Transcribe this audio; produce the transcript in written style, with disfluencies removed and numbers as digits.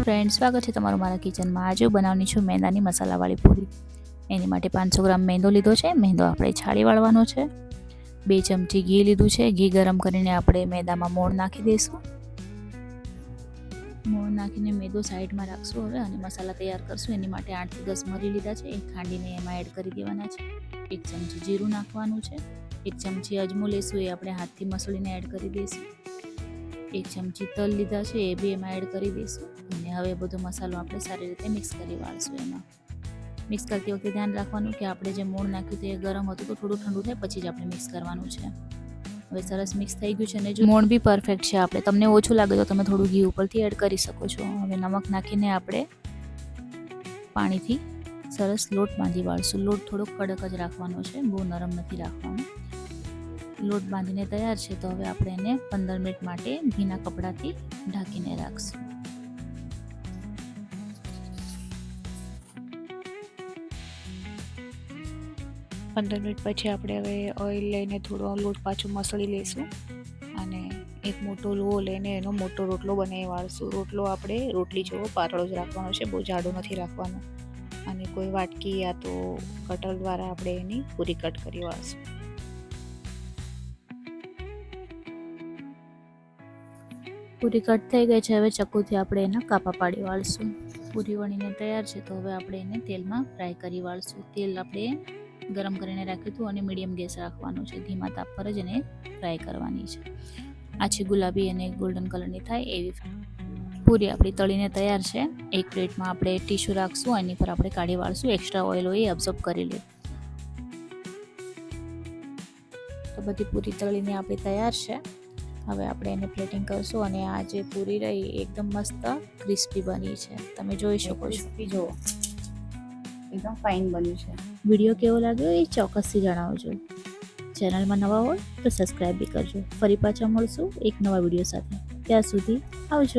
Friend, સ્વાગત છે તમારું મારા કિચનમાં। આજે હું બનાવવાની છું મેંદાની મસાલાવાળી પૂરી। એની માટે 500 ગ્રામ મેંદો લીધો છે। મેંદો આપણે છાળી વાળવાનો છે। 2 ચમચી ઘી લીધું છે। ઘી ગરમ કરીને આપણે મેંદામાં મોણ નાખી દઈશું। મોણ નાખીને મેંદો સાઈડમાં રાખશું હવે અને મસાલા તૈયાર કરશું। એની માટે 8 થી 10 મરી લીધા છે। એક ખાંડીને એમાં એડ કરી દેવાના છે। 1 ચમચી જીરું નાખવાનું છે। 1 ચમચી અજમો લેશું, એ આપણે હાથથી મસળીને એડ કરી દઈશું। 1 ચમચી તલ લીધા છે, એ બી એમાં એડ કરી દઈશું અને હવે બધો મસાલો આપણે સારી રીતે મિક્સ કરી વાળશું। એમાં મિક્સ કરતી વખતે ધ્યાન રાખવાનું કે આપણે જે મોણ નાખ્યું તે ગરમ હતું તો થોડું ઠંડુ થાય પછી જ આપણે મિક્સ કરવાનું છે। હવે સરસ મિક્સ થઈ ગયું છે અને જો મોણ બી પરફેક્ટ છે, આપણે તમને ઓછું લાગે તો તમે થોડું ઘી ઉપરથી એડ કરી શકો છો। હવે નમક નાખીને આપણે પાણીથી સરસ લોટ બાંધી વાળશું। લોટ થોડો કડક જ રાખવાનો છે, બહુ નરમ નથી રાખવાનો। લોટ બાંધીને તૈયાર છે તો હવે આપણે એને 15 મિનિટ માટે ભીના કપડાથી ઢાંકીને રાખશું। પંદર મિનિટ પછી આપણે હવે ઓઇલ લઈને થોડો લોટ પાછું મસળી લઈશું અને એક મોટો લોહો લઈને એનો મોટો રોટલો બનાવી વાળશું। રોટલો આપણે રોટલી જેવો પાતળો જ રાખવાનો છે, બહુ જાડો નથી રાખવાનો। અને કોઈ વાટકી યા તો કટર દ્વારા આપણે એની પૂરી કટ કરી વાળશું। પૂરી કટ થઈ ગઈ છે, હવે ચક્કુથી આપણે એના કાપા પાડી વાળશું। પૂરી વણીને તૈયાર છે તો હવે આપણે એને તેલમાં ફ્રાય કરી વાળશું। તેલ આપણે ગરમ કરીને રાખ્યું હતું અને મીડિયમ ગેસ રાખવાનો છે, ધીમા તાપ પર જ એને ફ્રાય કરવાની છે। આછી ગુલાબી અને ગોલ્ડન કલરની થાય એવી પૂરી આપણી તળીને તૈયાર છે। એક પ્લેટમાં આપણે ટીશ્યુ રાખશું, એની પર આપણે કાઢી વાળશું। એક્સ્ટ્રા ઓઇલ હોય એ એબ્ઝોર્બ કરી લે તો બધી પૂરી તળીને આપણી તૈયાર છે। હવે આપણે એને પ્લેટિંગ કરશું અને આ જે પૂરી રહી એકદમ મસ્ત ક્રિસ્પી બની છે, તમે જોઈ શકો છો। જો એકદમ ફાઇન બન્યું છે। વિડીયો કેવો લાગ્યો એ ચોક્કસથી જણાવજો। ચેનલમાં નવા હોય તો સબસ્ક્રાઈબ બી કરજો। ફરી પાછા મળશું એક નવા વિડીયો સાથે, ત્યાં સુધી આવજો।